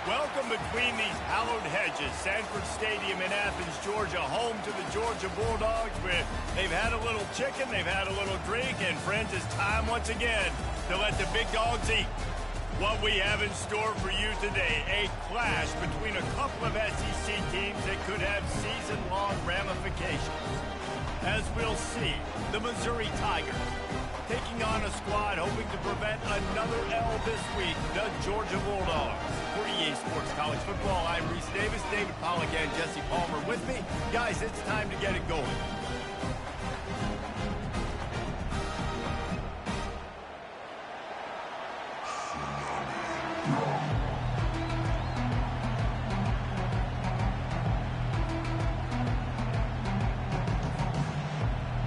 Welcome between these hallowed hedges. Sanford Stadium in Athens, Georgia, home to the Georgia Bulldogs. They've had a little chicken, they've had a little drink, and friends, it's time once again to let the big dogs eat. What we have in store for you today, a clash between a couple of SEC teams that could have season-long ramifications. As we'll see, the Missouri Tigers taking on a squad hoping to prevent another L this week, the Georgia Bulldogs. For EA Sports College Football, I'm Reese Davis, David Pollack, and Jesse Palmer with me. Guys, it's time to get it going.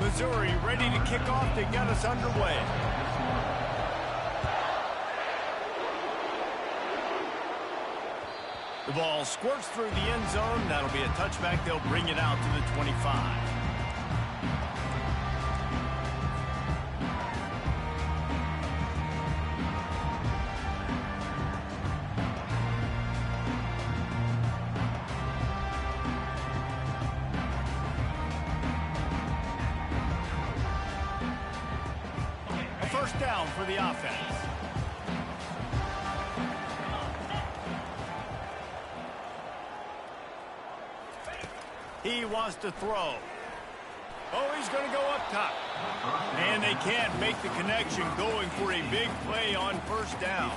Missouri ready to kick off to get us underway. The ball squirts through the end zone. That'll be a touchback. They'll bring it out to the 25. First down for the offense. He wants to throw. Oh, he's going to go up top. And they can't make the connection, going for a big play on first down.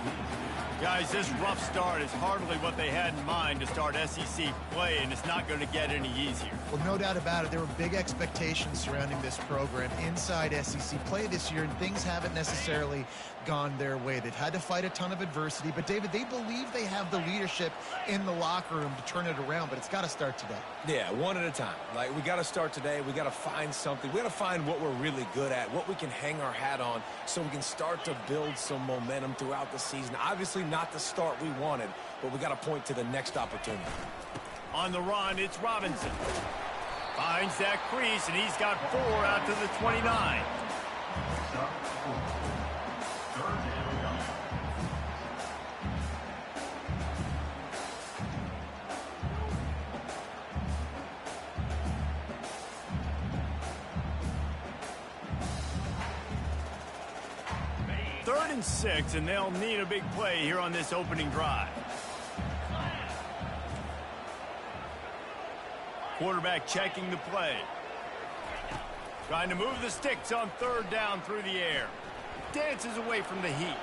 Guys, this rough start is hardly what they had in mind to start SEC play, and it's not going to get any easier. Well, no doubt about it. There were big expectations surrounding this program inside SEC play this year, and things haven't necessarily gone their way. They've had to fight a ton of adversity, but, David, they believe they have the leadership in the locker room to turn it around, but it's got to start today. Yeah, one at a time. Like, we got to start today. We got to find something. We got to find what we're really good at, what we can hang our hat on, so we can start to build some momentum throughout the season. Obviously, not the start we wanted, but we got to point to the next opportunity. On the run, it's Robinson. Finds that crease, and he's got 4 out to the 29. Third and 6, and they'll need a big play here on this opening drive. Quarterback checking the play. Trying to move the sticks on third down through the air. Dances away from the heat.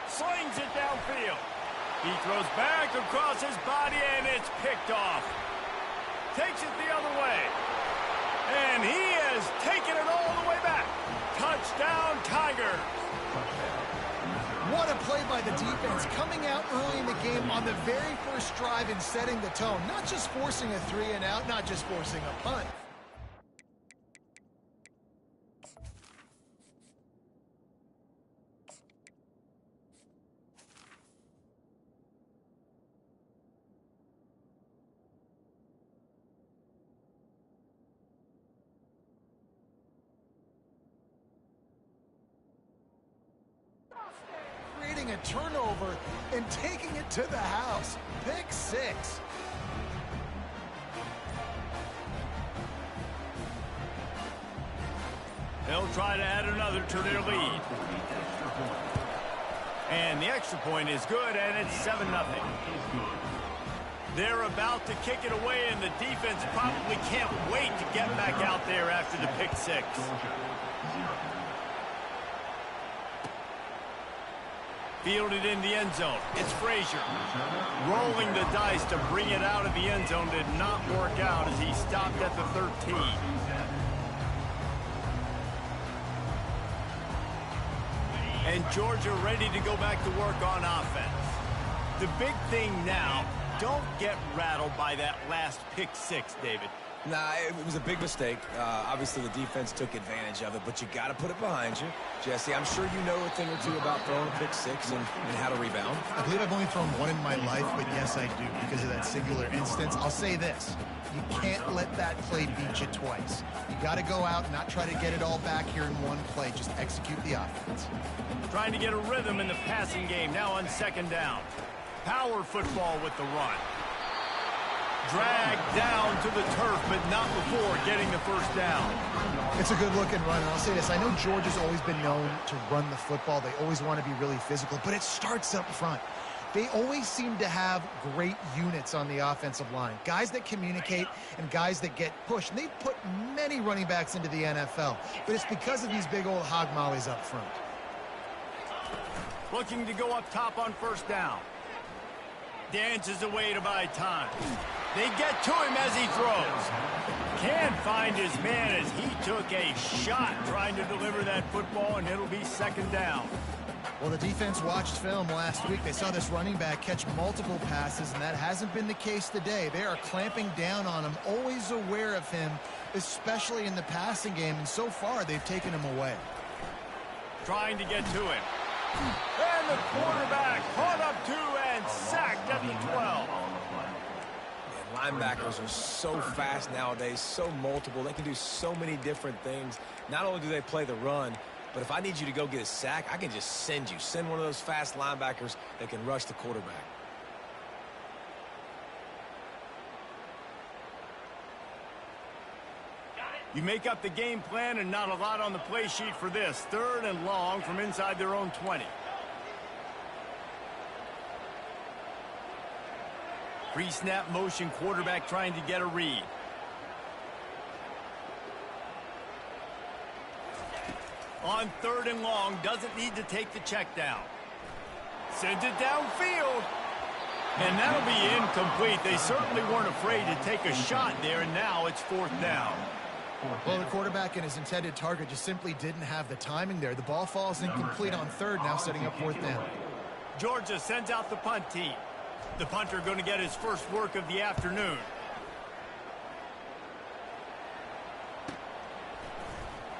Slings it downfield. He throws back across his body, and it's picked off. Takes it the other way. And he has taken it all the way back. Touchdown, Tigers. What a play by the defense, coming out early in the game on the very first drive and setting the tone. Not just forcing a 3-and-out, not just forcing a punt. turnover and taking it to the house. Pick 6. They'll try to add another to their lead. And the extra point is good, and it's 7-0. They're about to kick it away, and the defense probably can't wait to get back out there after the pick 6. Fielded in the end zone. It's Frazier. Rolling the dice to bring it out of the end zone did not work out as he stopped at the 13. And Georgia ready to go back to work on offense. The big thing now, don't get rattled by that last pick 6, David. Nah, it was a big mistake. Obviously, the defense took advantage of it, but you got to put it behind you. Jesse, I'm sure you know a thing or two about throwing a pick 6 and how to rebound. I believe I've only thrown one in my life, but yes, I do because of that singular instance. I'll say this. You can't let that play beat you twice. You got to go out and not try to get it all back here in one play. Just execute the offense. Trying to get a rhythm in the passing game now on 2nd down. Power football with the run. Dragged down to the turf, but not before getting the 1st down. It's a good-looking run, and I'll say this. I know Georgia's always been known to run the football. They always want to be really physical, but it starts up front. They always seem to have great units on the offensive line. Guys that communicate and guys that get pushed. And they've put many running backs into the NFL, but it's because of these big old hog mollies up front. Looking to go up top on 1st down. Dances away to buy time. They get to him as he throws. Can't find his man as he took a shot trying to deliver that football, and it'll be 2nd down. Well, the defense watched film last week. They saw this running back catch multiple passes, and that hasn't been the case today. They are clamping down on him, always aware of him, especially in the passing game, and so far they've taken him away. Trying to get to him. And the quarterback caught up to and sacked at the 12. Linebackers are so fast nowadays, so multiple. They can do so many different things. Not only do they play the run, but if I need you to go get a sack, I can just send you. Send one of those fast linebackers that can rush the quarterback. You make up the game plan and not a lot on the play sheet for this. 3rd and long from inside their own 20. Pre-snap motion, quarterback trying to get a read. On 3rd and long, doesn't need to take the check down. Sends it downfield. And that'll be incomplete. They certainly weren't afraid to take a shot there, and now it's 4th down. Well, the quarterback and his intended target just simply didn't have the timing there. The ball falls incomplete on 3rd, now setting up 4th down. Georgia sends out the punt team. The punter going to get his first work of the afternoon.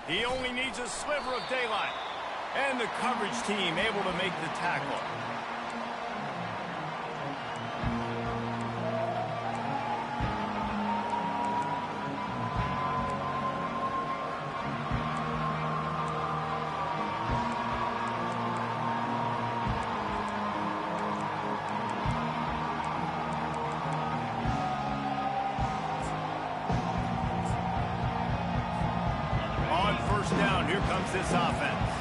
He only needs a sliver of daylight. And the coverage team able to make the tackle. Down, here comes this offense.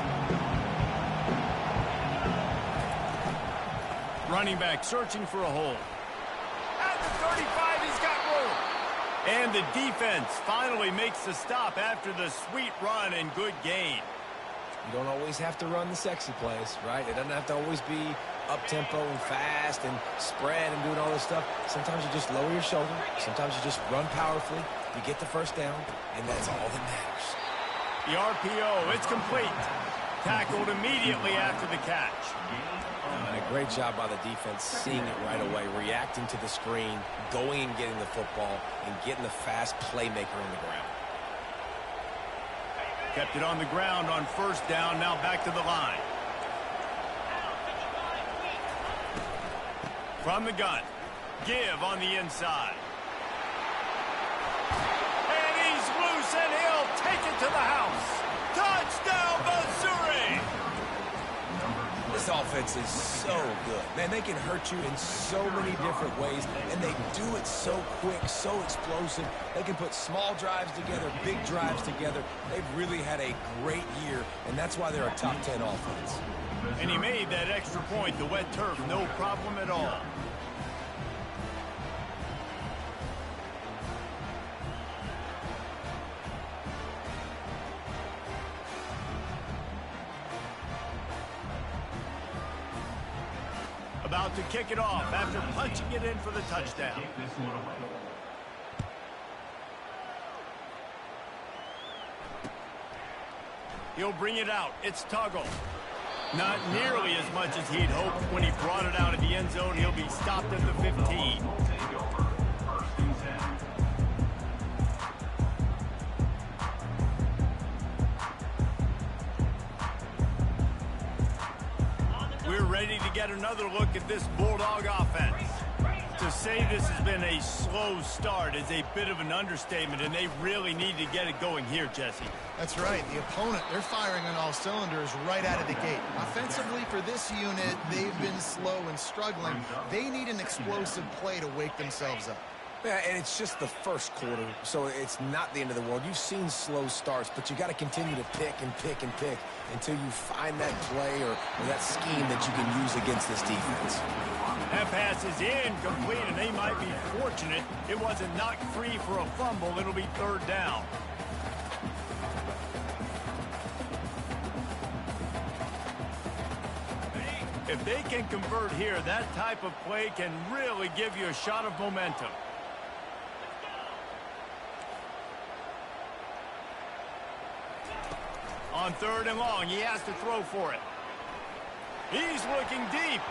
Running back searching for a hole. At the 35, he's got room. And the defense finally makes the stop after the sweet run and good gain. You don't always have to run the sexy plays, right? It doesn't have to always be up-tempo and fast and spread and doing all this stuff. Sometimes you just lower your shoulder. Sometimes you just run powerfully. You get the 1st down, and that's all that matters. The RPO, it's complete. Tackled immediately after the catch. And a great job by the defense seeing it right away, reacting to the screen, going and getting the football, and getting the fast playmaker on the ground. Kept it on the ground on 1st down, now back to the line. From the gun, give on the inside. And he'll take it to the house. Touchdown, Missouri! This offense offense is so good. Man, they can hurt you in so many different ways, and they do it so quick, so explosive. They can put small drives together, big drives together. They've really had a great year, and that's why they're a top 10 offense. And he made that extra point, the wet turf, no problem at all. About to kick it off after punching it in for the touchdown. He'll bring it out. It's Tuggle. Not nearly as much as he'd hoped. When he brought it out of the end zone, he'll be stopped at the 15. We're ready to get another look at this Bulldog offense. To say this has been a slow start is a bit of an understatement, and they really need to get it going here, Jesse. That's right. The opponent, they're firing on all cylinders right out of the gate. Offensively, for this unit, they've been slow and struggling. They need an explosive play to wake themselves up. Yeah, and it's just the first quarter, so it's not the end of the world. You've seen slow starts, but you got to continue to pick and pick and pick until you find that play or that scheme that you can use against this defense. That pass is incomplete, and they might be fortunate it wasn't knocked free for a fumble. It'll be third down. If they can convert here, that type of play can really give you a shot of momentum. On third and long, he has to throw for it. He's looking deep.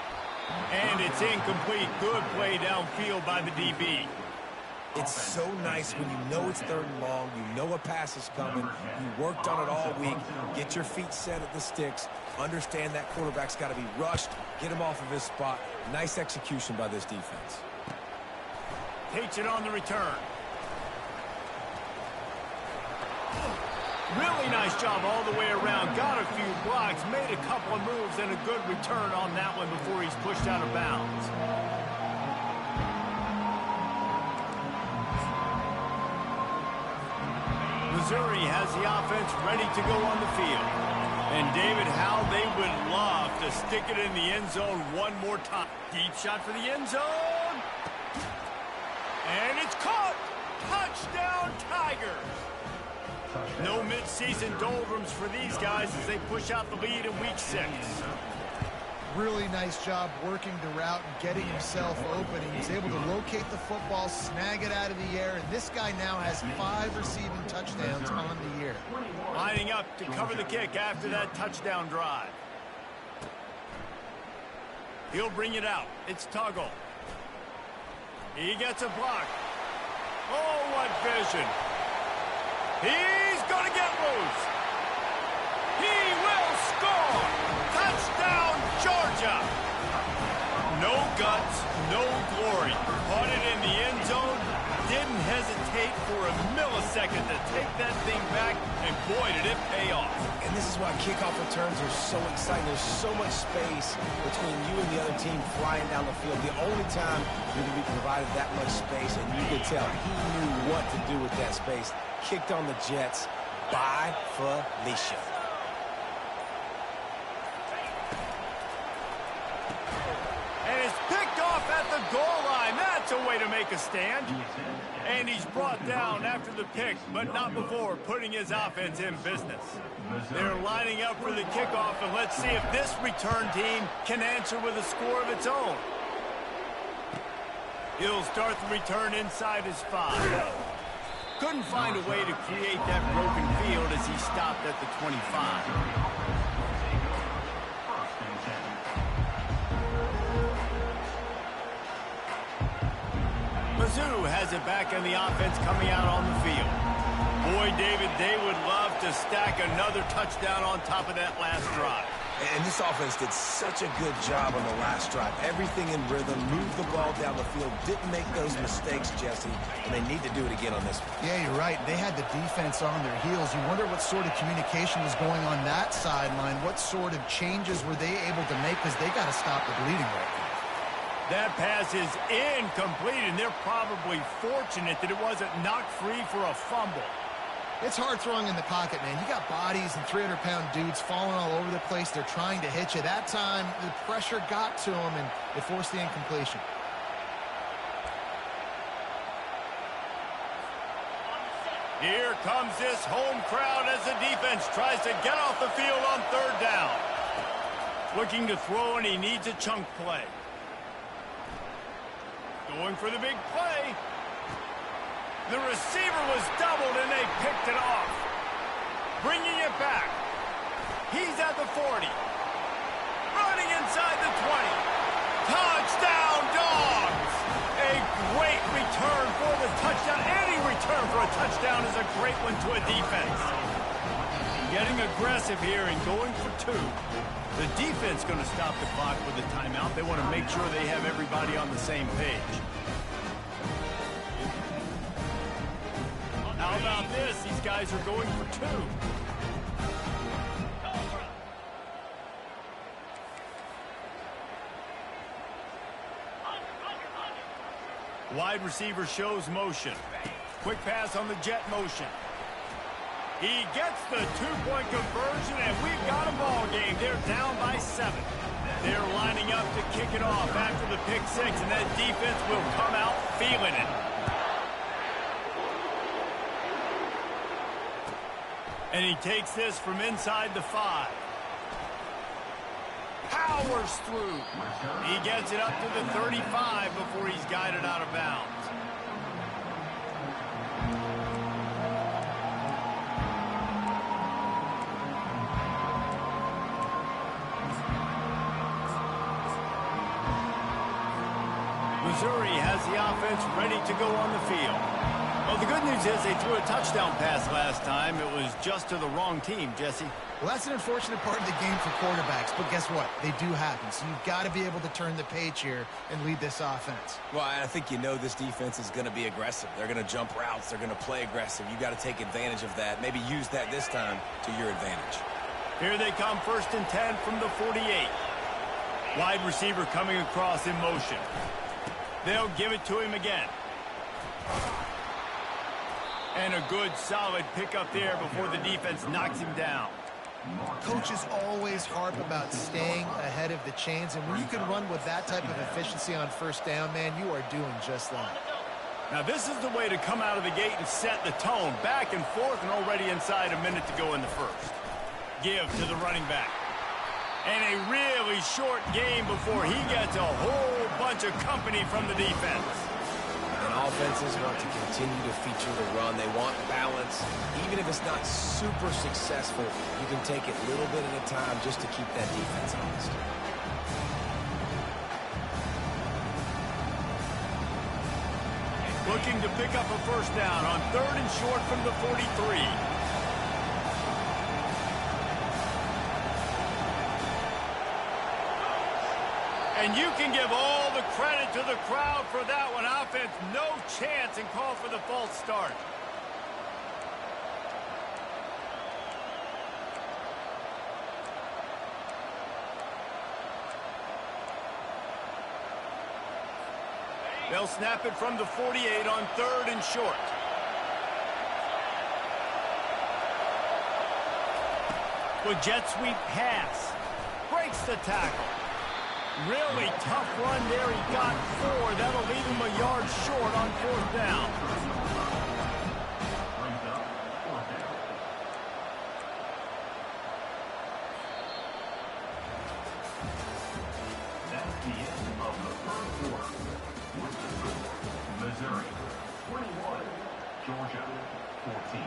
And it's incomplete. Good play downfield by the DB. It's so nice when you know it's third and long, you know a pass is coming, you worked on it all week, get your feet set at the sticks, understand that quarterback's got to be rushed, get him off of his spot. Nice execution by this defense. Takes it on the return. Really nice job all the way around. Got a few blocks, made a couple of moves, and a good return on that one before he's pushed out of bounds. Missouri has the offense ready to go on the field. And David, how they would love to stick it in the end zone one more time. Deep shot for the end zone. And it's caught. Touchdown, Tigers. No mid-season doldrums for these guys as they push out the lead in Week 6. Really nice job working the route and getting himself open. He was able to locate the football, snag it out of the air, and this guy now has 5 receiving touchdowns on the year. Lining up to cover the kick after that touchdown drive. He'll bring it out. It's Tuggle. He gets a block. Oh, what vision. He's going to get loose. He will score. Touchdown, Georgia. No guts, no glory. Caught it in the end zone. Didn't hesitate for a millisecond to take that thing back, and boy, did it pay off. And this is why kickoff returns are so exciting. There's so much space between you and the other team flying down the field. The only time you're going to be provided that much space, and you could tell he knew what to do with that space. Kicked on the Jets by Felicia. And it's picked off at the goal line. That's a way to make a stand. And he's brought down after the pick, but not before putting his offense in business. They're lining up for the kickoff, and let's see if this return team can answer with a score of its own. He'll start the return inside his 5. Couldn't find a way to create that broken field as he stopped at the 25. Mizzou has it back in the offense coming out on the field. Boy, David, they would love to stack another touchdown on top of that last drive. And this offense did such a good job on the last drive. Everything in rhythm, moved the ball down the field, didn't make those mistakes, Jesse, and they need to do it again on this one. Yeah, you're right. They had the defense on their heels. You wonder what sort of communication was going on that sideline. What sort of changes were they able to make, because they got to stop the bleeding right now. That pass is incomplete, and they're probably fortunate that it wasn't knocked free for a fumble. It's hard throwing in the pocket, man. You got bodies and 300-pound dudes falling all over the place. They're trying to hit you. That time, the pressure got to them, and it forced the incompletion. Here comes this home crowd as the defense tries to get off the field on third down. Looking to throw, and he needs a chunk play. Going for the big play. The receiver was doubled, and they picked it off. Bringing it back. He's at the 40. Running inside the 20. Touchdown, Dogs! A great return for the touchdown. Any return for a touchdown is a great one to a defense. Getting aggressive here and going for two. The defense going to stop the clock with a timeout. They want to make sure they have everybody on the same page. How about this? These guys are going for two. Wide receiver shows motion. Quick pass on the jet motion. He gets the two-point conversion, and we've got a ball game. They're down by 7. They're lining up to kick it off after the pick 6, and that defense will come out feeling it. And he takes this from inside the 5. Powers through. He gets it up to the 35 before he's guided out of bounds. Missouri has the offense ready to go on the field. Well, the good news is they threw a touchdown pass last time. It was just to the wrong team, Jesse. Well, that's an unfortunate part of the game for quarterbacks, but guess what? They do happen, so you've got to be able to turn the page here and lead this offense. Well, I think you know this defense is going to be aggressive. They're going to jump routes. They're going to play aggressive. You've got to take advantage of that. Maybe use that this time to your advantage. Here they come, 1st and 10 from the 48. Wide receiver coming across in motion. They'll give it to him again. And a good, solid pickup there before the defense knocks him down. Coaches always harp about staying ahead of the chains, and when you can run with that type of efficiency on 1st down, man, you are doing just that. Now, this is the way to come out of the gate and set the tone. Back and forth, and already inside a minute to go in the 1st. Give to the running back. And a really short game before he gets a whole bunch of company from the defense. And offenses want to continue to feature the run. They want balance. Even if it's not super successful, you can take it little bit at a time just to keep that defense honest. Looking to pick up a 1st down on 3rd and short from the 43. And you can give all the credit to the crowd for that one. Offense, no chance, and call for the false start. They'll snap it from the 48 on 3rd and short. With jet sweep pass. Breaks the tackle. Really tough run there. He got 4. That'll leave him a yard short on 4th down. That's the end of the 1st quarter. Missouri 21, Georgia 14.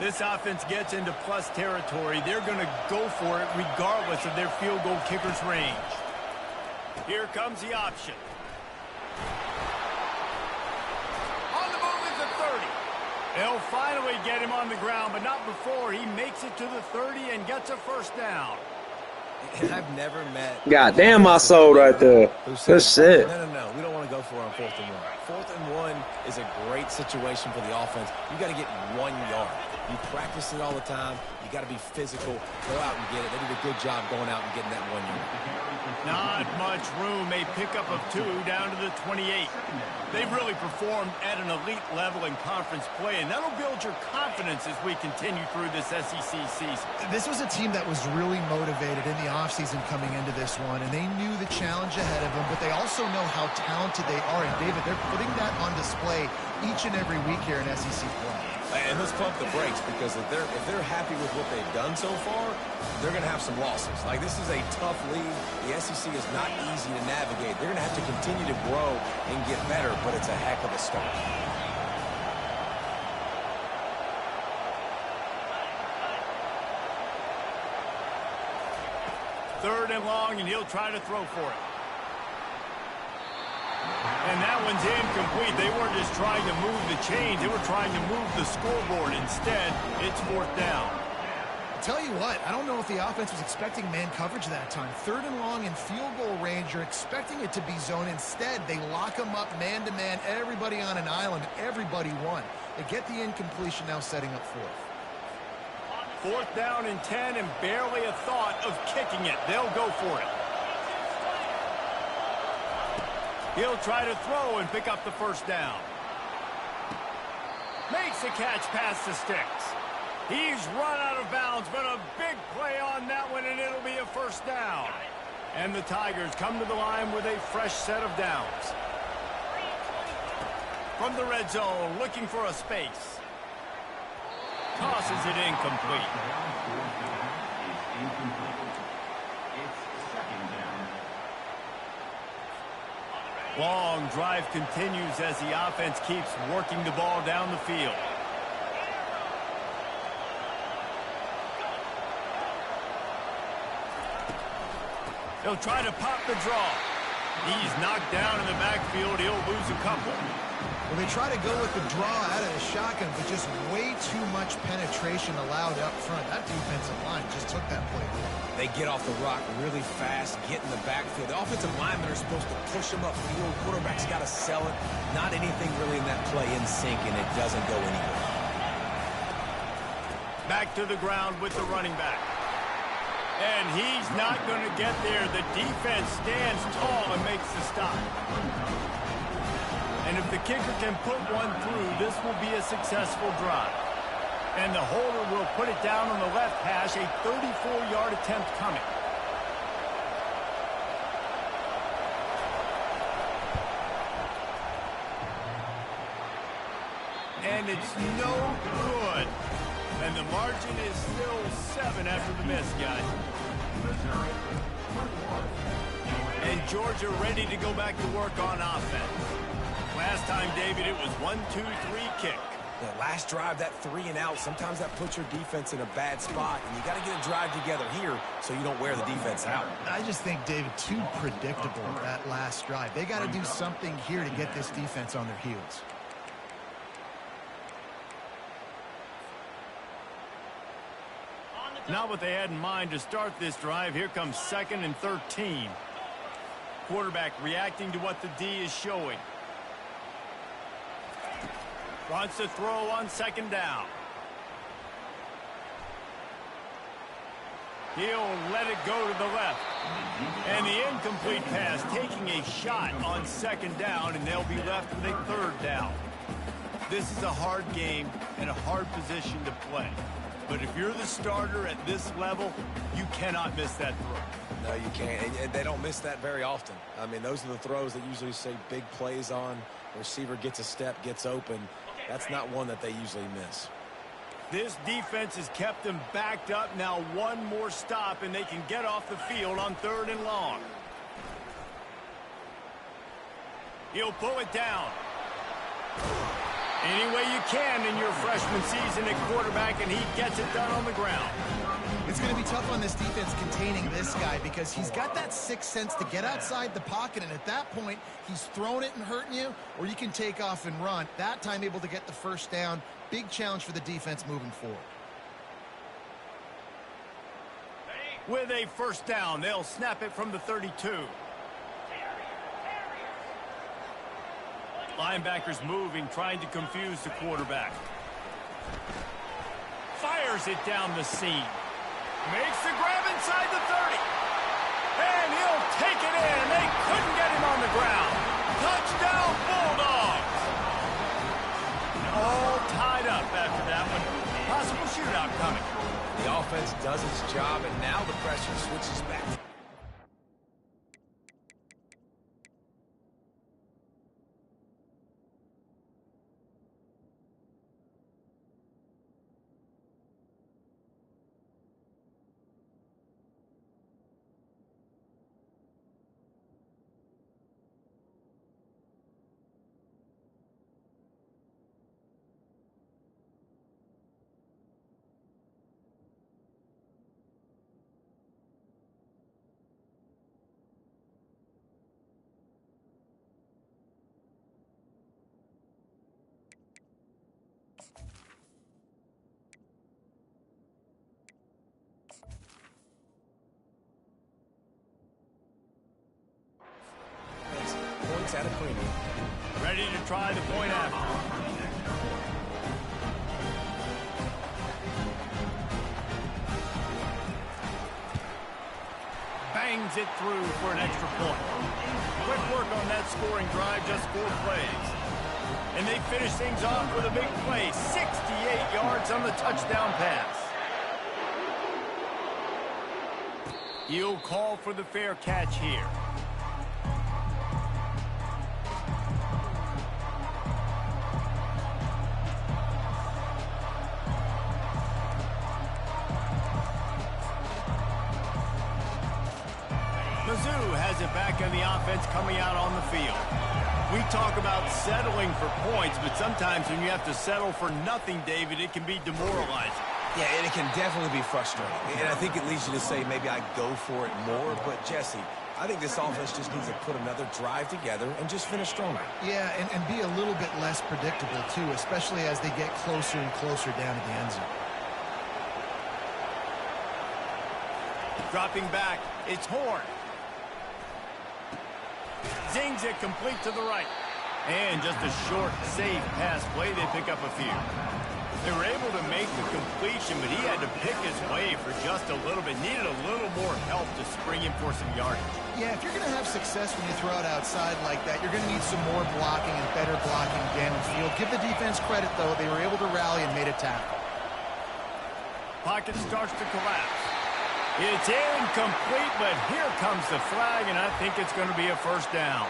This offense gets into plus territory. They're going to go for it regardless of their field goal kicker's range. Here comes the option. On the move is the 30. They'll finally get him on the ground, but not before he makes it to the 30 and gets a first down. And I've never met... God damn, my soul right there. Good shit. No. We don't want to go for it on 4th and 1. 4th and 1 is a great situation for the offense. You got to get 1 yard. You practice it all the time. You got to be physical. Go out and get it. They did a good job going out and getting that 1 yard. Not much room. A pickup of 2 down to the 28. They've really performed at an elite level in conference play, and that'll build your confidence as we continue through this SEC season. This was a team that was really motivated in the offseason coming into this one, and they knew the challenge ahead of them, but they also know how talented they are. And, David, they're putting that on display each and every week here in SEC play. And let's pump the brakes, because if they're happy with what they've done so far, they're going to have some losses. Like, this is a tough league. The SEC is not easy to navigate. They're going to have to continue to grow and get better, but it's a heck of a start. Third and long, and he'll try to throw for it. And that one's incomplete. They weren't just trying to move the chains. They were trying to move the scoreboard. Instead, it's 4th down. I'll tell you what, I don't know if the offense was expecting man coverage that time. 3rd and long in field goal range, you're expecting it to be zone. Instead, they lock them up man-to-man, everybody on an island, everybody won. They get the incompletion, now setting up 4th. 4th down and 10, and barely a thought of kicking it. They'll go for it. He'll try to throw and pick up the first down. Makes the catch past the sticks. He's run out of bounds, but a big play on that one, and it'll be a first down. And the Tigers come to the line with a fresh set of downs. From the red zone, looking for a space. Tosses it incomplete. Long drive continues as the offense keeps working the ball down the field. He'll try to pop the draw. He's knocked down in the backfield. He'll lose a couple. Well, they try to go with the draw out of the shotgun, but just way too much penetration allowed up front. That defensive line just took that play. They get off the rock really fast, get in the backfield. The offensive linemen are supposed to push them upfield. Quarterback's got to sell it. Not anything really in that play in sync, and it doesn't go anywhere. Back to the ground with the running back. And he's not going to get there. The defense stands tall and makes the stop. And if the kicker can put one through, this will be a successful drive. And the holder will put it down on the left hash, a 34-yard attempt coming. And it's no good. And the margin is still 7 after the miss, guys. And Georgia ready to go back to work on offense. Last time, David, it was 1-2-3 kick. The last drive, that 3 and out, sometimes that puts your defense in a bad spot, and you got to get a drive together here so you don't wear the defense out. I just think, David, too predictable that last drive. They got to do something here to get this defense on their heels. Not what they had in mind to start this drive. Here comes 2nd and 13. Quarterback reacting to what the D is showing. Wants to throw on 2nd down. He'll let it go to the left. And the incomplete pass taking a shot on 2nd down, and they'll be left with a 3rd down. This is a hard game and a hard position to play. But if you're the starter at this level, you cannot miss that throw. No, you can't. And they don't miss that very often. I mean, those are the throws that usually say big plays on. The receiver gets a step, gets open. That's not one that they usually miss. This defense has kept them backed up. Now one more stop, and they can get off the field on 3rd and long. He'll pull it down. Any way you can in your freshman season at quarterback, and he gets it done on the ground. It's going to be tough on this defense containing this guy because he's got that sixth sense to get outside the pocket, and at that point, he's throwing it and hurting you, or you can take off and run. That time able to get the first down. Big challenge for the defense moving forward. With a first down, they'll snap it from the 32. Linebackers moving, trying to confuse the quarterback. Fires it down the seam. Makes the grab inside the 30. And he'll take it in. They couldn't get him on the ground. Touchdown, Bulldogs. All tied up after that one. Possible shootout coming. The offense does its job, and now the pressure switches back. Points at a premium. Ready to try the point after. Bangs it through for an extra point. Quick work on that scoring drive, just 4 plays. And they finish things off with a big play, 68 yards on the touchdown pass. He'll call for the fair catch here. Mizzou has it back on the offense coming out on the field. We talk about settling for points, but sometimes when you have to settle for nothing, David, it can be demoralizing. Yeah, and it can definitely be frustrating. And I think it leads you to say maybe I go for it more. But, Jesse, I think this offense just needs to put another drive together and just finish stronger. Yeah, and be a little bit less predictable, too, especially as they get closer and closer down to the end zone. Dropping back, it's Horn. Zings it complete to the right. And just a short, safe pass play. They pick up a few. They were able to make the completion, but he had to pick his way for just a little bit. Needed a little more help to spring him for some yardage. Yeah, if you're going to have success when you throw it outside like that, you're going to need some more blocking and better blocking downfield. Give the defense credit, though. They were able to rally and made a tackle. Pocket starts to collapse. It's incomplete, but here comes the flag, and I think it's going to be a first down.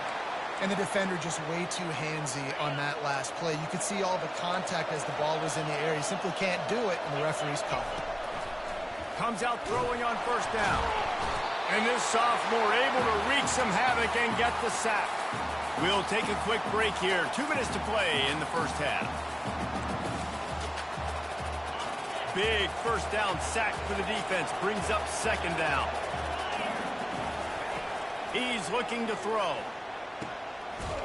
And the defender just way too handsy on that last play. You could see all the contact as the ball was in the air. He simply can't do it, and the referee's called. Comes out throwing on first down. And this sophomore able to wreak some havoc and get the sack. We'll take a quick break here. 2 minutes to play in the first half. Big first down sack for the defense. Brings up second down. He's looking to throw.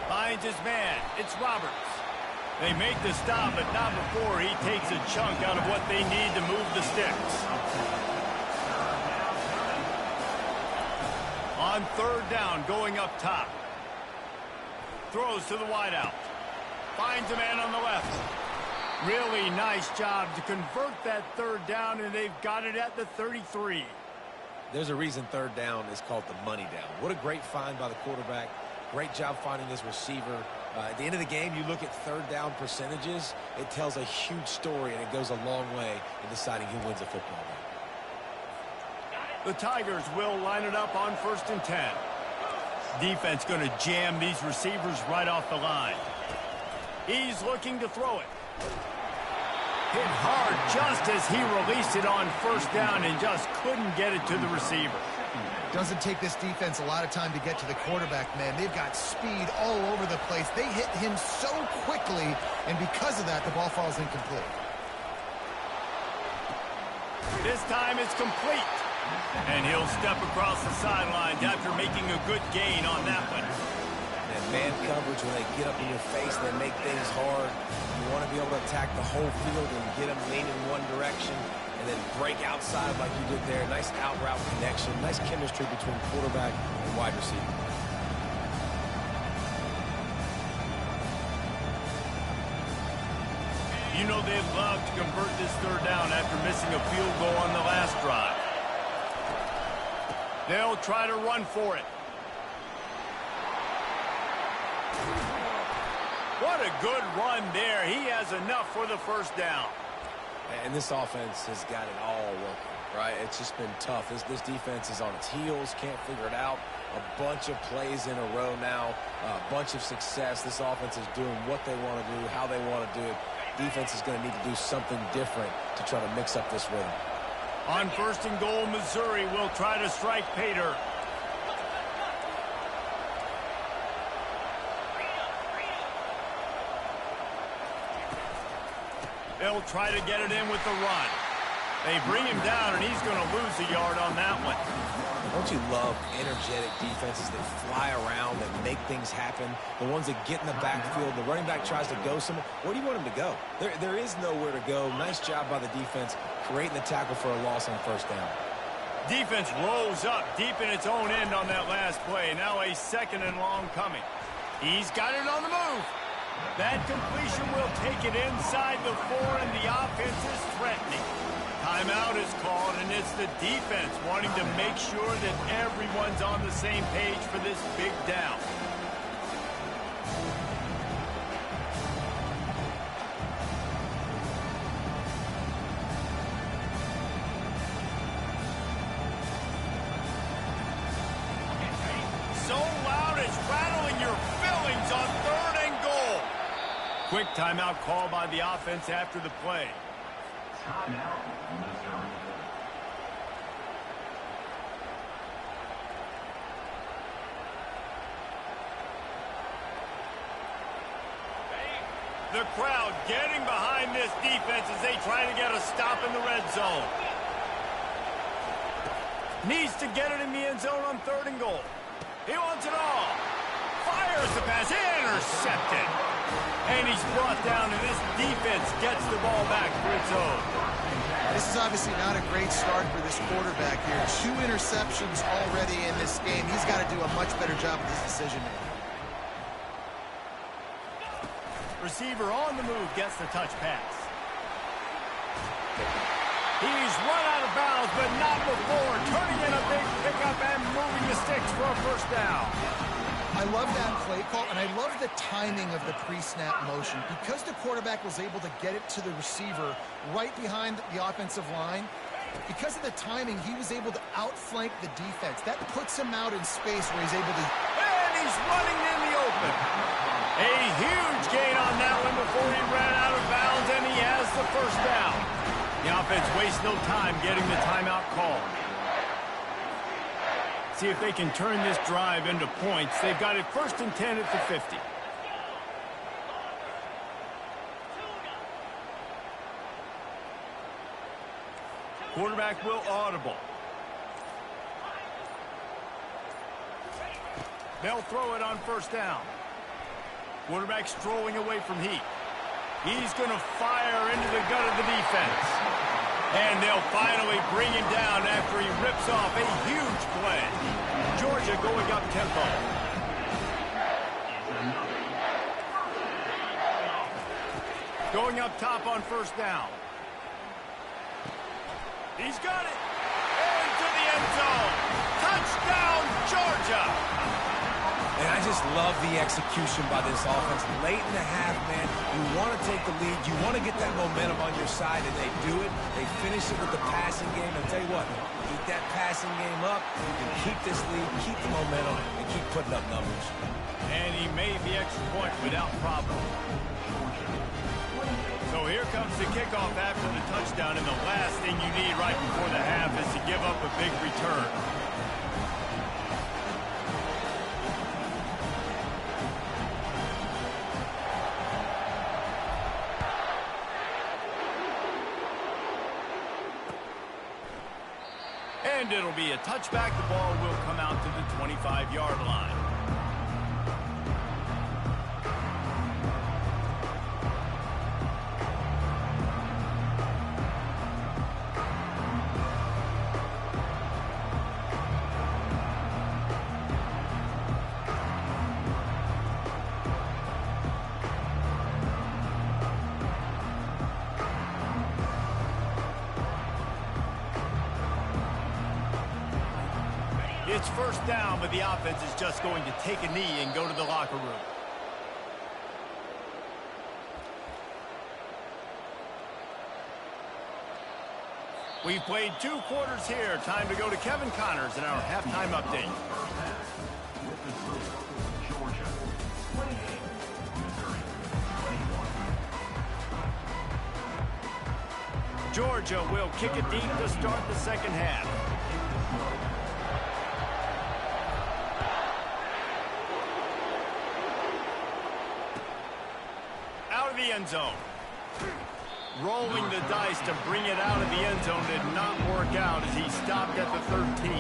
Finds his man. It's Roberts. They make the stop, but not before he takes a chunk out of what they need to move the sticks. On third down, going up top. Throws to the wideout. Finds a man on the left. Really nice job to convert that third down, and they've got it at the 33. There's a reason third down is called the money down. What a great find by the quarterback. Great job finding his receiver. At the end of the game, you look at third down percentages. It tells a huge story, and it goes a long way in deciding who wins a football game. The Tigers will line it up on 1st and 10. Defense going to jam these receivers right off the line. He's looking to throw it. Hit hard just as he released it on first down and just couldn't get it to the receiver. Doesn't take this defense a lot of time to get to the quarterback, man. They've got speed all over the place. They hit him so quickly, and because of that, the ball falls incomplete. This time it's complete. And he'll step across the sidelines after making a good gain on that one. And man coverage, when they get up in your face, they make things hard. You want to be able to attack the whole field and get them leaning one direction and then break outside like you did there. Nice out route connection. Nice chemistry between quarterback and wide receiver. You know they'd love to convert this third down after missing a field goal on the last drive. They'll try to run for it. What a good run there. He has enough for the first down. And this offense has got it all working, right? It's just been tough. This defense is on its heels, can't figure it out. A bunch of plays in a row now, a bunch of success. This offense is doing what they want to do, how they want to do it. Defense is going to need to do something different to try to mix up this rhythm. On first and goal, Missouri will try to strike Pater. They'll try to get it in with the run. They bring him down, and he's going to lose a yard on that one. Don't you love energetic defenses that fly around, that make things happen? The ones that get in the backfield, the running back tries to go somewhere. Where do you want him to go? There is nowhere to go. Nice job by the defense, creating the tackle for a loss on first down. Defense rolls up deep in its own end on that last play. Now a second and long coming. He's got it on the move. That completion will take it inside the 4, and the offense is threatening. Timeout is called, and it's the defense wanting to make sure that everyone's on the same page for this big down. So loud it's rattling your fillings on third and goal. Quick timeout call by the offense after the play. Timeout, Missouri. The crowd getting behind this defense as they try to get a stop in the red zone. Needs to get it in the end zone on third and goal. He wants it all. Fires the pass. Intercepted. And he's brought down, and this defense gets the ball back for its own. This is obviously not a great start for this quarterback here. 2 interceptions already in this game. He's got to do a much better job with his decision-making. Receiver on the move gets the touch pass. He's run out of bounds, but not before. Turning in a big pickup and moving the sticks for a first down. I love that play call, and I love the timing of the pre-snap motion. Because the quarterback was able to get it to the receiver right behind the offensive line, because of the timing, he was able to outflank the defense. That puts him out in space where he's able to... And he's running in the open. A huge gain on that one before he ran out of bounds, and he has the first down. The offense wastes no time getting the timeout call. See if they can turn this drive into points. They've got it first and 10 at the 50. Quarterback will audible. They'll throw it on first down. Quarterback strolling away from heat. He's going to fire into the gut of the defense. And they'll finally bring him down after he rips off a huge play. Georgia going up tempo. Going up top on first down. He's got it. Into the end zone. Touchdown, Georgia. And I just love the execution by this offense. Late in the half, man, you want to take the lead. You want to get that momentum on your side, and they do it. They finish it with the passing game. And tell you what, keep that passing game up. You can keep this lead, keep the momentum, and keep putting up numbers. And he made the extra point without problem. So here comes the kickoff after the touchdown, and the last thing you need right before the half is to give up a big return. And it'll be a touchback. The ball will come out to the 25-yard line. It's first down, but the offense is just going to take a knee and go to the locker room. We've played 2 quarters here. Time to go to Kevin Connors in our halftime update. Georgia will kick it deep to start the second half. Out of the end zone. Rolling the dice to bring it out of the end zone did not work out as he stopped at the 13.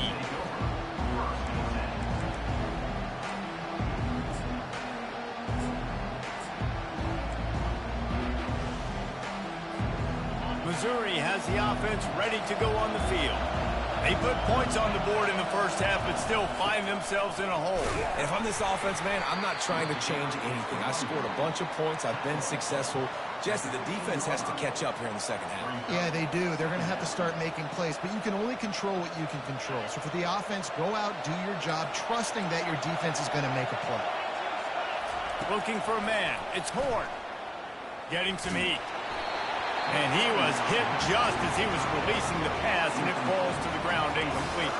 Missouri has the offense ready to go on the field. They put points on the board in the first half, but still find themselves in a hole. And if I'm this offense, man, I'm not trying to change anything. I scored a bunch of points. I've been successful. Jesse, the defense has to catch up here in the second half. Yeah, they do. They're going to have to start making plays, but you can only control what you can control. So for the offense, go out, do your job, trusting that your defense is going to make a play. Looking for a man. It's Horn. Getting some heat. And he was hit just as he was releasing the pass, and it falls to the ground incomplete.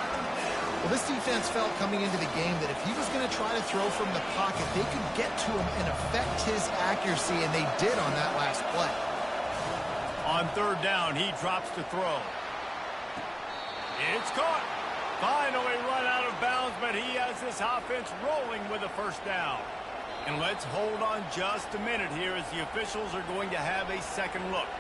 Well, this defense felt coming into the game that if he was going to try to throw from the pocket, they could get to him and affect his accuracy, and they did on that last play. On third down, he drops to throw. It's caught. Finally run out of bounds, but he has this offense rolling with a first down. And let's hold on just a minute here as the officials are going to have a second look.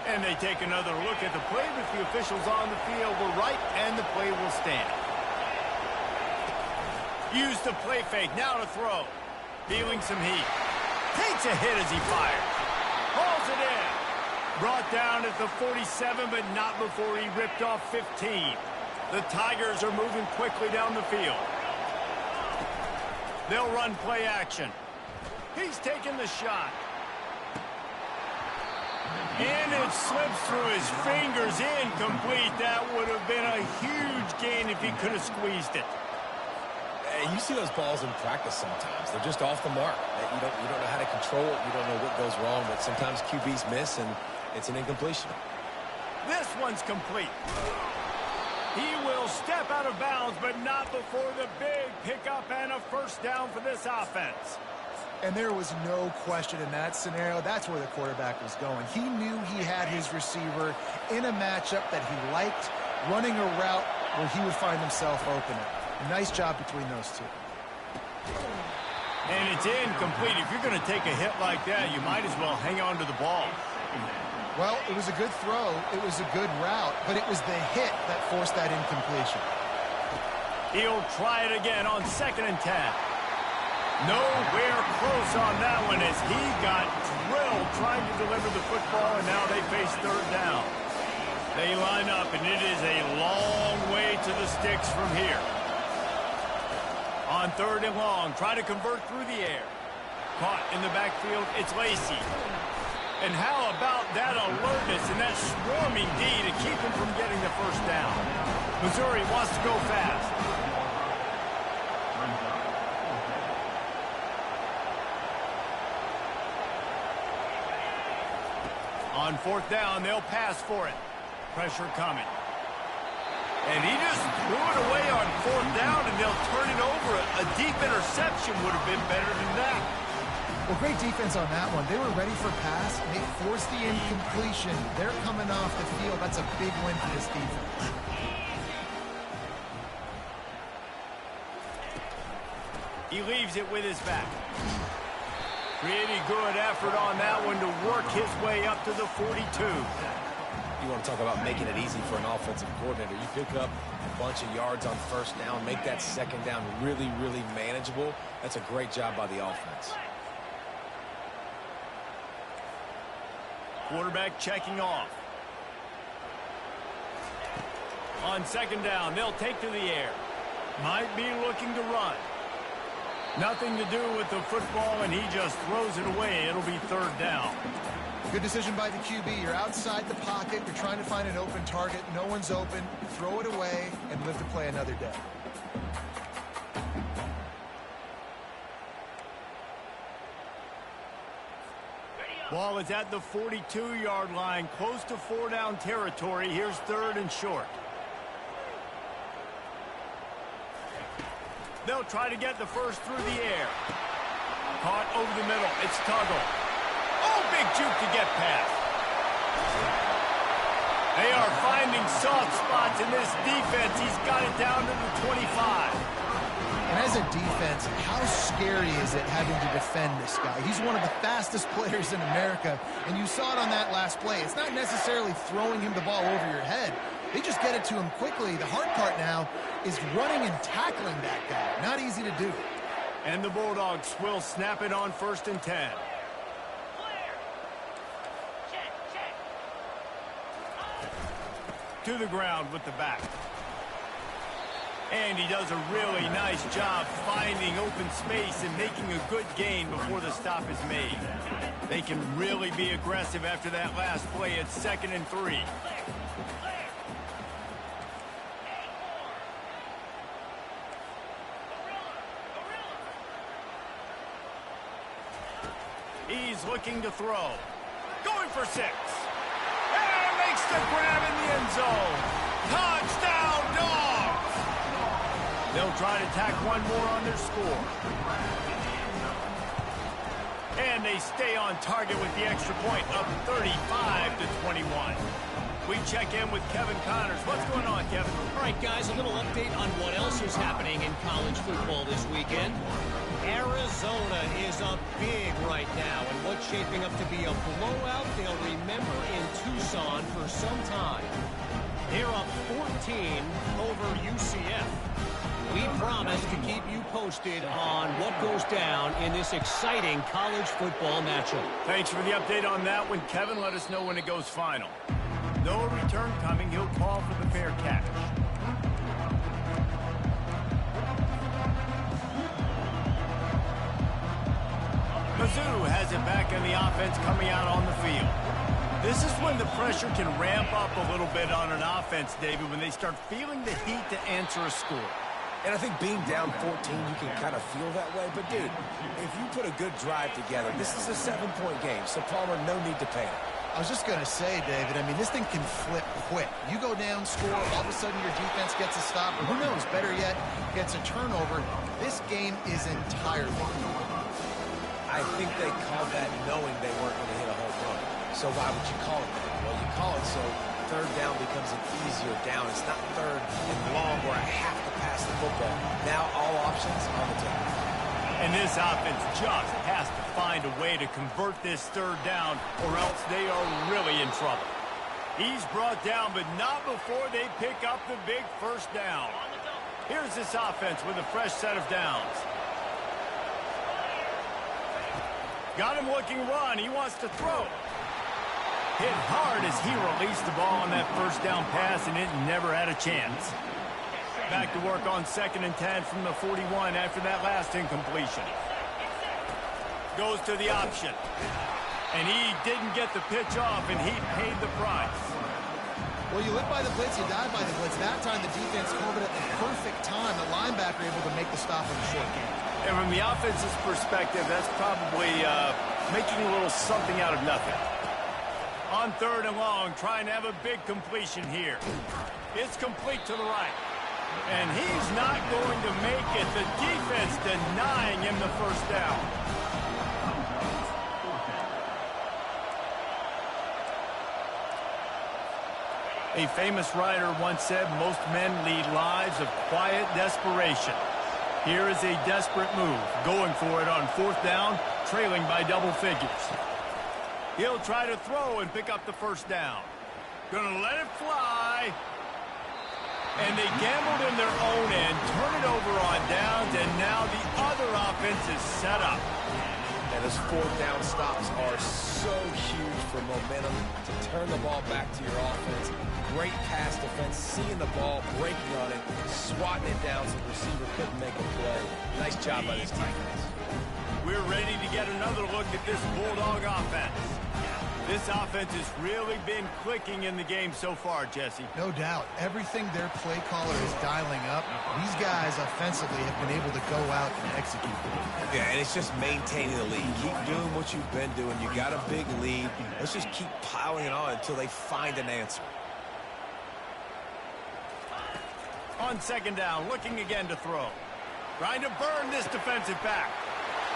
And they take another look at the play, but the officials on the field were right, and the play will stand. Use the play fake, now to throw. Feeling some heat. Takes a hit as he fires. Hauls it in. Brought down at the 47, but not before he ripped off 15. The Tigers are moving quickly down the field. They'll run play action. He's taking the shot. And it slips through his fingers, incomplete. That would have been a huge gain if he could have squeezed it. Hey, you see those balls in practice sometimes. They're just off the mark. You don't know how to control it. You don't know what goes wrong, but sometimes QBs miss, and it's an incompletion. This one's complete. He will step out of bounds, but not before the big pickup and a first down for this offense. And there was no question in that scenario. That's where the quarterback was going. He knew he had his receiver in a matchup that he liked, running a route where he would find himself open. Nice job between those two. And it's incomplete. If you're going to take a hit like that, you might as well hang on to the ball. Well, it was a good throw. It was a good route, but it was the hit that forced that incompletion. He'll try it again on 2nd and 10. Nowhere close on that one as he got drilled trying to deliver the football, and now they face third down. They line up, and it is a long way to the sticks from here. On 3rd and long, try to convert through the air. Caught in the backfield, it's Lacey. And how about that alertness and that swarming D to keep him from getting the first down? Missouri wants to go fast. On 4th down, they'll pass for it. Pressure coming. And he just threw it away on 4th down, and they'll turn it over. A deep interception would have been better than that. Well, great defense on that one. They were ready for pass, and they forced the incompletion. They're coming off the field. That's a big win for this defense. He leaves it with his back. Pretty good effort on that one to work his way up to the 42. You want to talk about making it easy for an offensive coordinator. You pick up a bunch of yards on first down, make that second down really, really manageable. That's a great job by the offense. Quarterback checking off. On second down, they'll take to the air. Might be looking to run. Nothing to do with the football, and he just throws it away. It'll be third down. Good decision by the QB. You're outside the pocket. You're trying to find an open target. No one's open. Throw it away and live to play another day. Ball is at the 42-yard line, close to four-down territory. Here's third and short. They'll try to get the first through the air. Caught over the middle. It's Tuggle. Oh, big juke to get past. They are finding soft spots in this defense. He's got it down to the 25. And as a defense, how scary is it having to defend this guy? He's one of the fastest players in America, and you saw it on that last play. It's not necessarily throwing him the ball over your head. They just get it to him quickly. The hard part now is running and tackling that guy. Not easy to do. And the Bulldogs will snap it on 1st and 10. To the ground with the back. And he does a really nice job finding open space and making a good gain before the stop is made. They can really be aggressive after that last play. It's 2nd and 3. He's looking to throw. Going for 6. And makes the grab in the end zone. Touchdown, Dogs! They'll try to tack one more on their score. And they stay on target with the extra point, up 35-21. We check in with Kevin Connors. What's going on, Kevin? All right, guys, a little update on what else is happening in college football this weekend. Arizona is up big right now, and what's shaping up to be a blowout they'll remember in Tucson for some time. They're up 14 over UCF. We promise to keep you posted on what goes down in this exciting college football matchup. Thanks for the update on that one, Kevin. Let us know when it goes final. No return coming. He'll call for the fair catch. Mizzou has it back in the offense coming out on the field. This is when the pressure can ramp up a little bit on an offense, David, when they start feeling the heat to answer a score. And I think being down 14, you can kind of feel that way. But, dude, if you put a good drive together, this is a 7-point game. So, Palmer, no need to panic. I was just going to say, David, I mean, this thing can flip quick. You go down, score, all of a sudden your defense gets a stop, or who knows, better yet, gets a turnover. This game is entirely. I think they called that knowing they weren't going to hit a home run. So why would you call it that? Well, you call it so third down becomes an easier down. It's not third and long where I have to pass the football. Now all options on the table. And this offense just has to find a way to convert this third down, or else they are really in trouble. He's brought down, but not before they pick up the big first down. Here's this offense with a fresh set of downs. Got him looking run. He wants to throw. Hit hard as he released the ball on that first down pass, and it never had a chance. Back to work on 2nd and 10 from the 41 after that last incompletion. Goes to the option. And he didn't get the pitch off, and he paid the price. Well, you live by the blitz, you die by the blitz. That time the defense called it at the perfect time. The linebacker able to make the stop in the short game. And from the offense's perspective, that's probably making a little something out of nothing. On 3rd and long, trying to have a big completion here. It's complete to the right. And he's not going to make it. The defense denying him the first down. A famous writer once said, most men lead lives of quiet desperation. Here is a desperate move, going for it on 4th down, trailing by double figures. He'll try to throw and pick up the first down. Gonna let it fly. And they gambled in their own end, turn it over on downs, and now the other offense is set up. And those fourth down stops are so huge for momentum to turn the ball back to your offense. Great pass defense, seeing the ball, breaking on it, swatting it down so the receiver couldn't make a play. Nice job by this defense. We're ready to get another look at this Bulldog offense. This offense has really been clicking in the game so far, Jesse. No doubt. Everything their play caller is dialing up, these guys offensively have been able to go out and execute. Yeah, and it's just maintaining the lead. Keep doing what you've been doing. You got a big lead. Let's just keep piling it on until they find an answer. On second down, looking again to throw. Trying to burn this defensive back.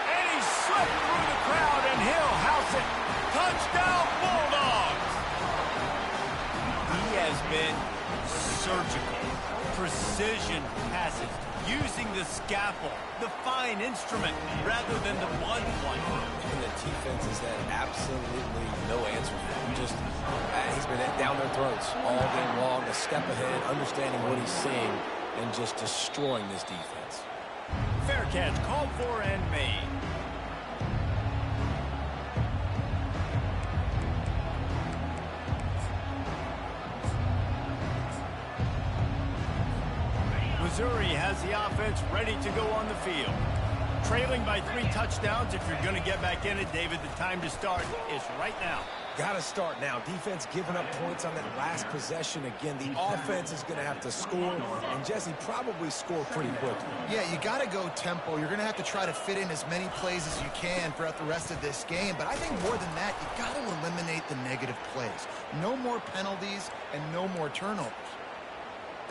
And he slipped through the crowd, and he'll house it. Touchdown, Bulldogs! He has been surgical. Precision passes, using the scalpel, the fine instrument, rather than the blunt one. And the defense has had absolutely no answer for him. Just, he's been down their throats all game long, a step ahead, understanding what he's seeing, and just destroying this defense. Fair catch, called for and made. Missouri has the offense ready to go on the field. Trailing by 3 touchdowns. If you're going to get back in it, David, the time to start is right now. Got to start now. Defense giving up points on that last possession again. The offense is going to have to score, and Jesse probably score pretty quickly. Yeah, you got to go tempo. You're going to have to try to fit in as many plays as you can throughout the rest of this game. But I think more than that, you got to eliminate the negative plays. No more penalties and no more turnovers.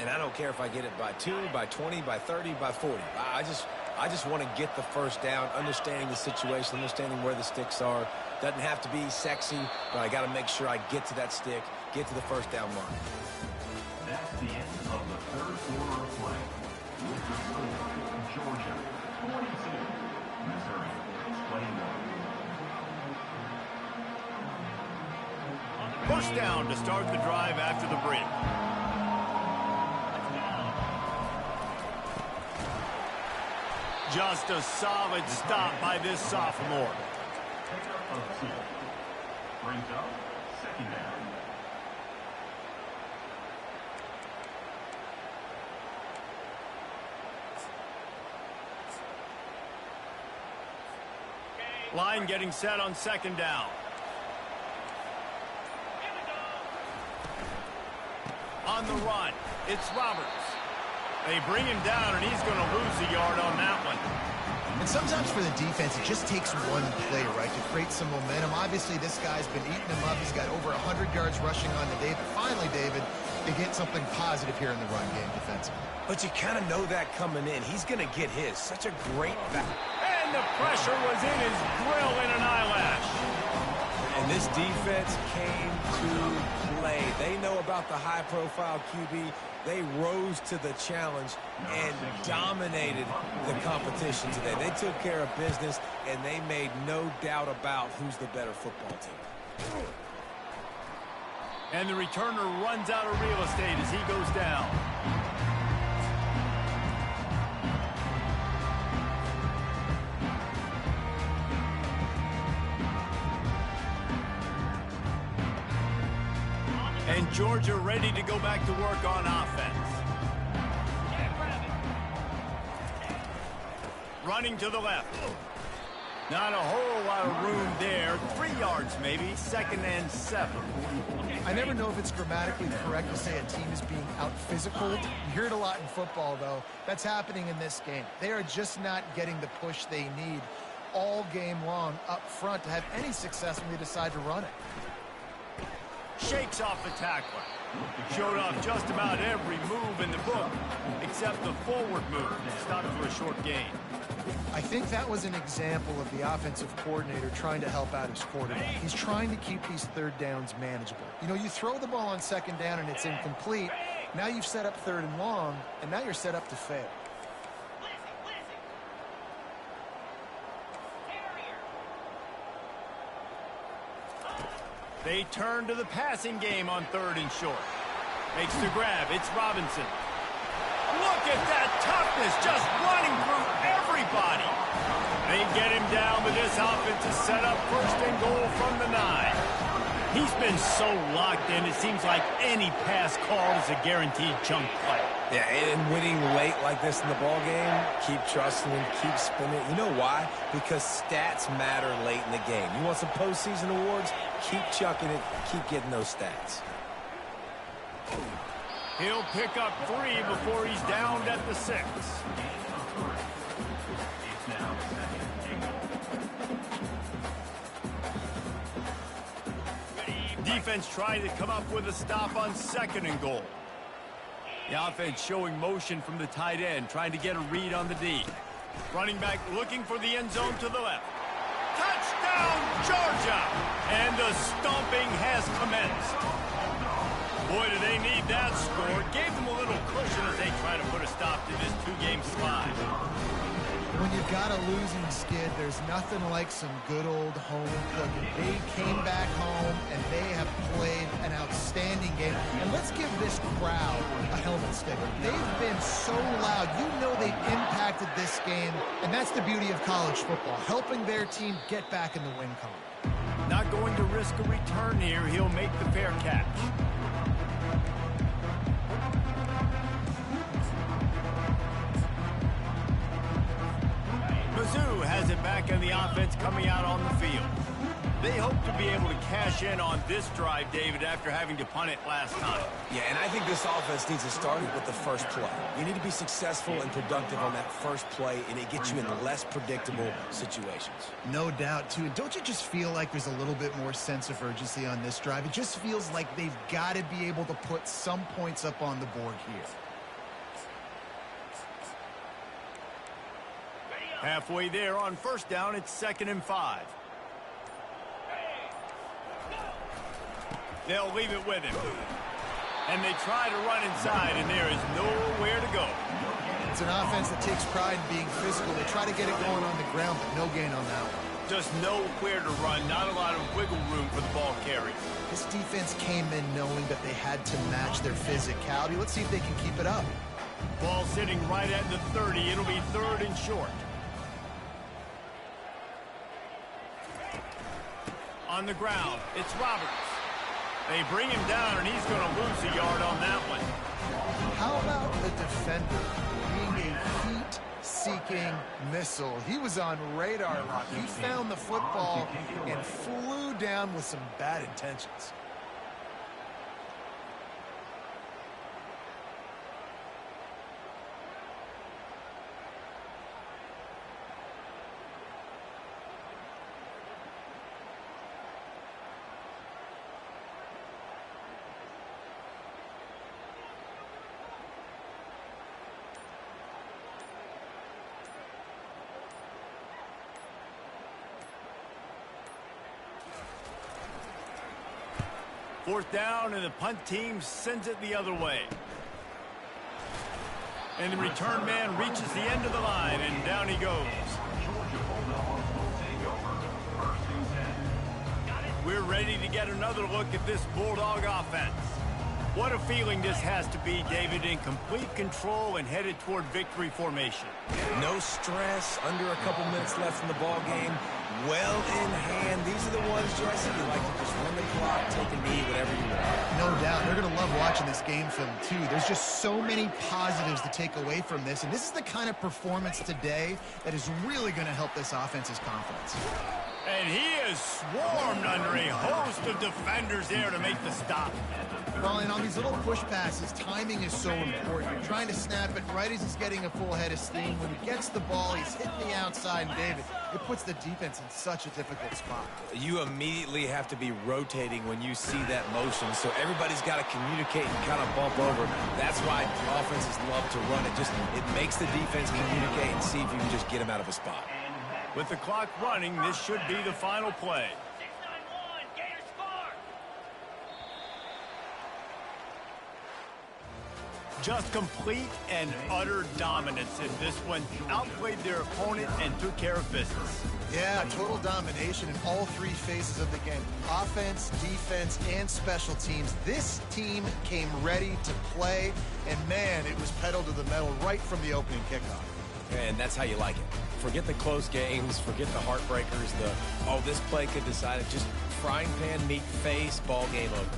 And I don't care if I get it by 2, by 20, by 30, by 40. I just want to get the first down, understanding the situation, understanding where the sticks are. Doesn't have to be sexy, but I got to make sure I get to that stick, get to the first down line. That's the end of the third quarter of play. With the score, Georgia 42, Missouri 21. First down to start the drive after the break. Just a solid stop by this sophomore. Pickup of 2. Brings up second down. Line getting set on second down. On the run, it's Roberts. They bring him down, and he's going to lose a yard on that one. And sometimes for the defense, it just takes one play, right, to create some momentum. Obviously, this guy's been eating him up. He's got over 100 yards rushing on the day. But finally, David, they get something positive here in the run game defensively. But you kind of know that coming in. He's going to get his. Such a great back. And the pressure was in his grill in an eyelash. And this defense came to play. They know about the high-profile QB. They rose to the challenge and dominated the competition today. They took care of business, and they made no doubt about who's the better football team. And the returner runs out of real estate as he goes down. And Georgia ready to go back to work on offense. Running to the left. Not a whole lot of room there. 3 yards maybe. 2nd and 7. I never know if it's grammatically correct to say a team is being out-physicaled. You hear it a lot in football, though. That's happening in this game. They are just not getting the push they need all game long up front to have any success when they decide to run it. Shakes off the tackler. Showed off just about every move in the book, except the forward move. Stopped for a short gain. I think that was an example of the offensive coordinator trying to help out his quarterback. He's trying to keep these third downs manageable. You know, you throw the ball on second down and it's incomplete. Now you've set up 3rd and long, and now you're set up to fail. They turn to the passing game on 3rd and short. Makes the grab. It's Robinson. Look at that toughness, just running through everybody. They get him down, but this offense is set up 1st and goal from the 9. He's been so locked in, it seems like any pass call is a guaranteed chunk play. Yeah, and winning late like this in the ball game, keep trusting him, keep spinning. You know why? Because stats matter late in the game. You want some postseason awards? Keep chucking it, keep getting those stats. He'll pick up 3 before he's downed at the 6. Defense trying to come up with a stop on 2nd and goal. The offense showing motion from the tight end, trying to get a read on the D. Running back looking for the end zone to the left. Touchdown, Georgia! And the stomping has commenced. Boy, do they need that score. Gave them a little cushion as they try to put a stop to this 2-game slide. When you've got a losing skid, there's nothing like some good old home cooking. They came back home, and they have played an outstanding game. And let's give this crowd a helmet sticker. They've been so loud. You know they've impacted this game, and that's the beauty of college football, helping their team get back in the win column. Not going to risk a return here. He'll make the fair catch. Mizzou has it back in the offense coming out on the field. They hope to be able to cash in on this drive, David, after having to punt it last time. Yeah, and I think this offense needs to start with the first play. You need to be successful and productive on that first play, and it gets you in less predictable situations. No doubt, too. And don't you just feel like there's a little bit more sense of urgency on this drive? It just feels like they've got to be able to put some points up on the board here. Halfway there on 1st down, it's 2nd and 5. They'll leave it with him. And they try to run inside, and there is nowhere to go. It's an offense that takes pride in being physical. They try to get it going on the ground, but no gain on that one. Just nowhere to run, not a lot of wiggle room for the ball carrier. This defense came in knowing that they had to match their physicality. Let's see if they can keep it up. Ball sitting right at the 30. It'll be 3rd and short. On the ground, it's Roberts. They bring him down, and he's going to lose a yard on that one. How about the defender being a heat-seeking missile? He was on radar lock. He found the football and flew down with some bad intentions. Fourth down, and the punt team sends it the other way. And the return man reaches the end of the line, and down he goes. We're ready to get another look at this Bulldog offense. What a feeling this has to be, David, in complete control and headed toward victory formation. No stress, under a couple minutes left in the ball game. Well in hand. These are the ones, Jesse, you like to just run the clock, take a knee, whatever you want. No doubt. They're going to love watching this game film, too. There's just so many positives to take away from this, and this is the kind of performance today that is really going to help this offense's confidence. And he is swarmed under a host of defenders there to make the stop. Well, and on these little push passes, timing is so important. You're trying to snap it right as he's getting a full head of steam. When he gets the ball, he's hitting the outside, and David, it puts the defense in such a difficult spot. You immediately have to be rotating when you see that motion, so everybody's got to communicate and kind of bump over. That's why offenses love to run it. It makes the defense communicate and see if you can just get him out of a spot. With the clock running, this should be the final play. Just complete and utter dominance in this one. Outplayed their opponent and took care of business. Yeah, total domination in all three phases of the game. Offense, defense, and special teams. This team came ready to play, and man, it was pedal to the metal right from the opening kickoff. And that's how you like it. Forget the close games, forget the heartbreakers, this play could decide it. Just frying pan, meat face, ball game over.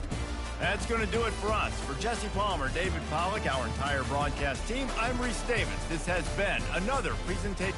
That's going to do it for us. For Jesse Palmer, David Pollack, our entire broadcast team, I'm Reese Davis. This has been another presentation.